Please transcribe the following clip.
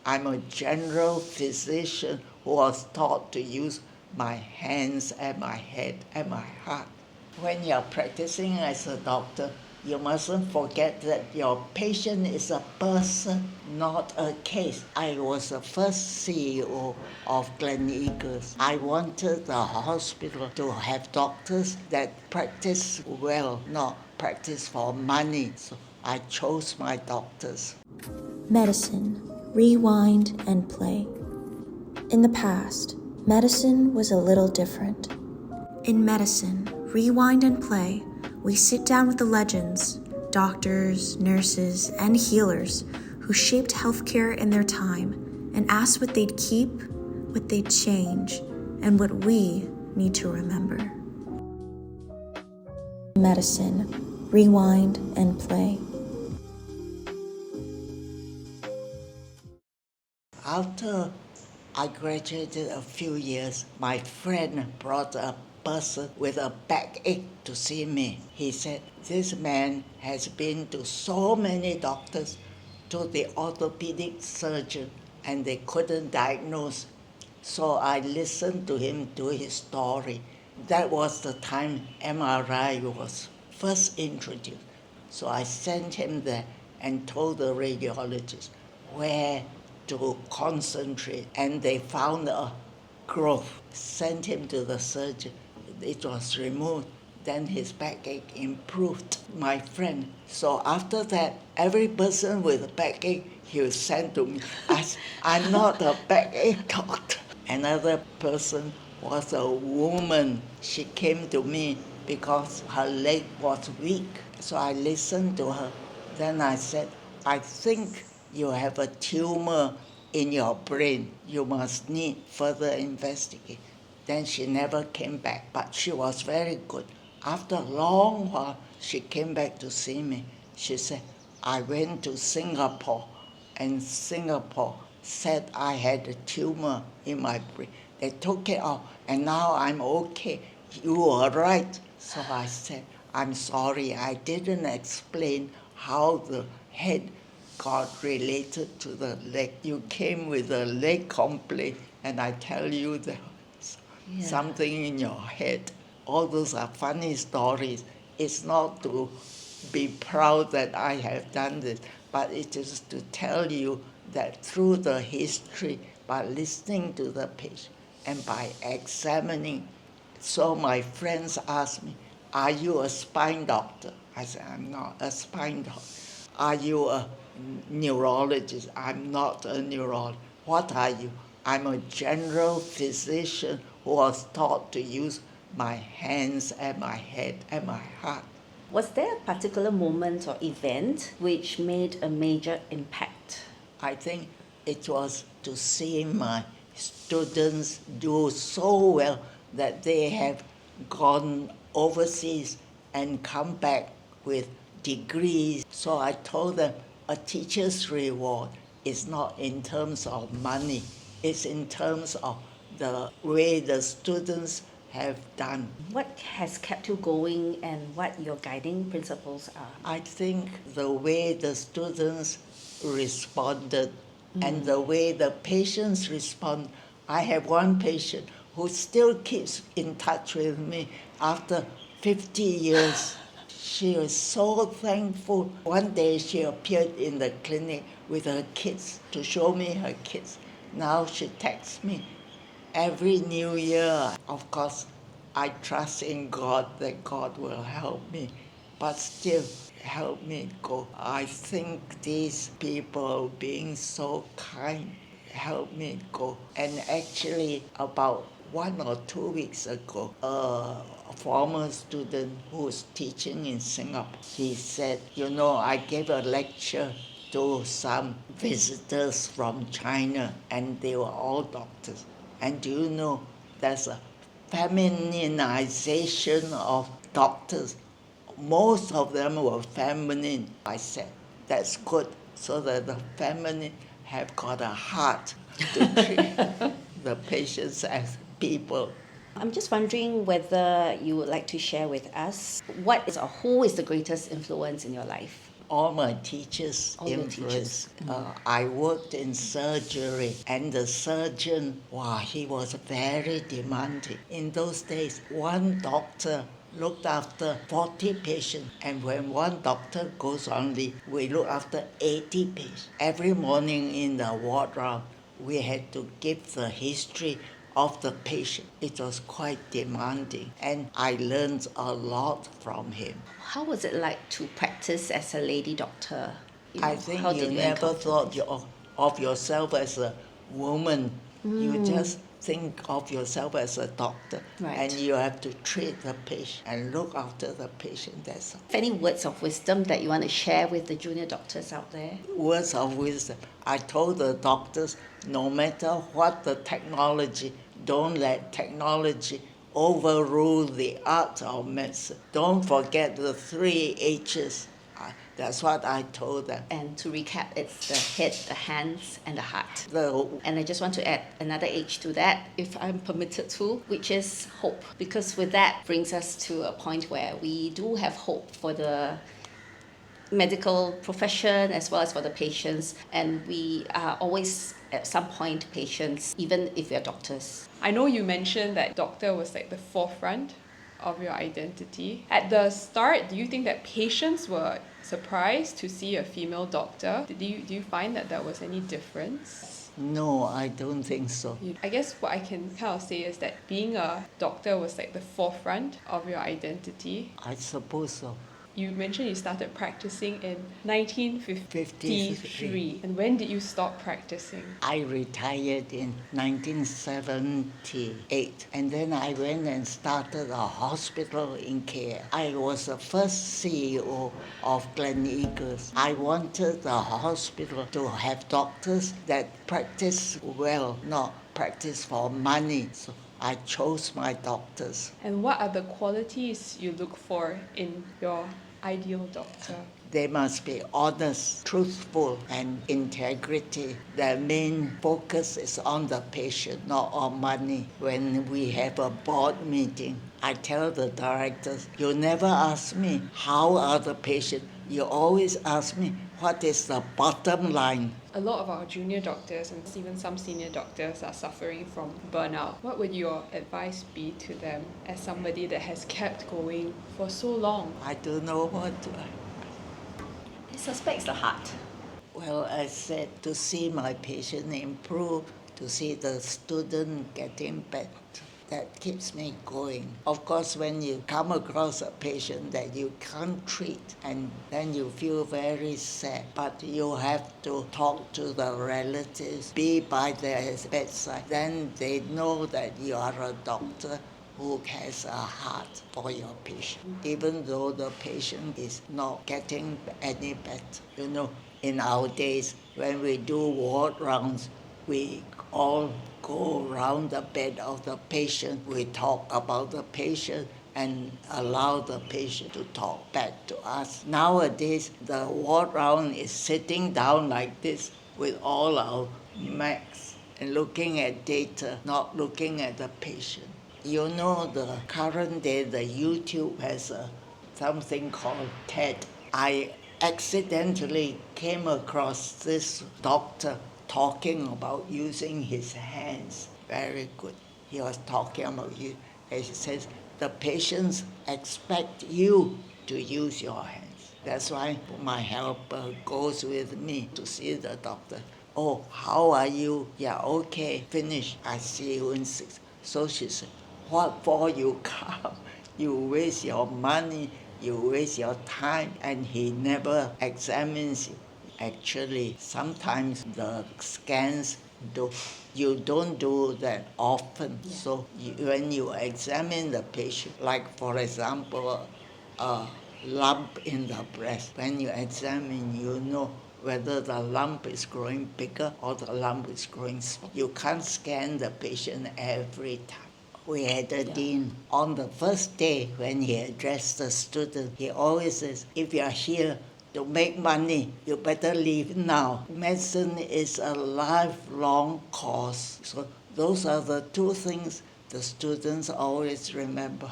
I'm a general physician who was taught to use my hands and my head and my heart. When you're practicing as a doctor, you mustn't forget that your patient is a person, not a case. I was the first CEO of Gleneagles. I wanted the hospital to have doctors that practice well, not practice for money. So I chose my doctors. Medicine, rewind and play. In the past, medicine was a little different. In medicine, rewind and play, we sit down with the legends, doctors, nurses, and healers who shaped healthcare in their time and ask what they'd keep, what they'd change, and what we need to remember. Medicine, rewind and play. After I graduated a few years, my friend brought a person with a backache to see me. He said, this man has been to so many doctors, to the orthopedic surgeon, and they couldn't diagnose. So I listened to him, to his story. That was the time MRI was first introduced. So I sent him there and told the radiologist where to concentrate, and they found a growth. Sent him to the surgeon. It was removed. Then his backache improved, my friend. So after that, every person with a backache, he was sent to me. I'm not a backache doctor. Another person was a woman. She came to me because her leg was weak. So I listened to her. Then I said, I think you have a tumor in your brain. You must need further investigation. Then she never came back, but she was very good. After a long while, she came back to see me. She said, I went to Singapore, and Singapore said I had a tumor in my brain. They took it out, and now I'm okay. You were right. So I said, I'm sorry, I didn't explain how the head got related to the leg. You came with a leg complaint, and I tell you there's something in your head. All those are funny stories. It's not to be proud that I have done this, but it is to tell you that through the history, by listening to the patient and by examining. So my friends asked me, are you a spine doctor? I said, I'm not a spine doctor. Are you a neurologist? I'm not a neurologist. What are you? I'm a general physician who was taught to use my hands and my head and my heart. Was there a particular moment or event which made a major impact? I think it was to see my students do so well that they have gone overseas and come back with degrees. So I told them a teacher's reward is not in terms of money, it's in terms of the way the students have done. What has kept you going and what your guiding principles are? I think the way the students responded and the way the patients respond. I have one patient who still keeps in touch with me after 50 years. She was so thankful. One day she appeared in the clinic with her kids to show me her kids. Now she texts me every New Year. Of course, I trust in God that God will help me, but still help me go. I think these people being so kind help me go. And actually, about 1 or 2 weeks ago, a former student who's teaching in Singapore, he said, I gave a lecture to some visitors from China, and they were all doctors. And do you know, there's a femininization of doctors. Most of them were feminine. I said, that's good, so that the feminine have got a heart to treat the patients as people. I'm just wondering whether you would like to share with us who is the greatest influence in your life? All my teachers All your influence. teachers. I worked in surgery, and the surgeon, wow, he was very demanding. In those days, one doctor looked after 40 patients, and when one doctor goes on leave, we look after 80 patients. Every morning in the ward round, we had to give the history of the patient. It was quite demanding, and I learned a lot from him. How was it like to practice as a lady doctor? I think how you did never encounter thought this? of yourself as a woman. You just think of yourself as a doctor, Right. and you have to treat the patient and look after the patient. That's all. Any words of wisdom that you want to share with the junior doctors out there? Words of wisdom. I told the doctors, no matter what the technology, don't let technology overrule the art of medicine. Don't forget the 3 H's. That's what I told them. And to recap, it's the head, the hands, and the heart. The And I just want to add another H to that, if I'm permitted to, which is hope. Because with that brings us to a point where we do have hope for the medical profession as well as for the patients, and we are always at some point patients, even if we're doctors. I know you mentioned that doctor was like the forefront of your identity. At the start, do you think that patients were surprised to see a female doctor? Do you find that there was any difference? No, I don't think so. I guess what I can kind of say is that being a doctor was like the forefront of your identity. I suppose so. You mentioned you started practicing in 1953. 53. And when did you stop practicing? I retired in 1978, and then I went and started a hospital in KL. I was the first CEO of Gleneagles. I wanted the hospital to have doctors that practice well, not practice for money. So I chose my doctors. And what are the qualities you look for in your ideal doctor? They must be honest, truthful, and integrity. Their main focus is on the patient, not on money. When we have a board meeting, I tell the directors, you never ask me, how are the patients? You always ask me, what is the bottom line? A lot of our junior doctors and even some senior doctors are suffering from burnout. What would your advice be to them as somebody that has kept going for so long? I don't know what to. I suspect it's the heart. Well, I said to see my patient improve, to see the student getting better. That keeps me going. Of course, when you come across a patient that you can't treat, and then you feel very sad, but you have to talk to the relatives, be by their bedside. Then they know that you are a doctor who has a heart for your patient, even though the patient is not getting any better. You know, in our days, when we do ward rounds, we all go around the bed of the patient. We talk about the patient and allow the patient to talk back to us. Nowadays, the ward round is sitting down like this with all our Macs and looking at data, not looking at the patient. You know, the current day, the YouTube has something called TED. I accidentally came across this doctor talking about using his hands. Very good. He was talking about you. He says, the patients expect you to use your hands. That's why my helper goes with me to see the doctor. Oh, how are you? Yeah, okay, finish. I see you in 6. So she said, what for you come? You waste your money, you waste your time, and he never examines you. Actually, sometimes the scans, you don't do that often. Yeah. So when you examine the patient, like for example, a lump in the breast, when you examine, you know whether the lump is growing bigger or the lump is growing small. You can't scan the patient every time. We had a dean. On the first day when he addressed the student, he always says, if you are here to make money, you better leave now. Medicine is a lifelong course. So those are the 2 things the students always remember.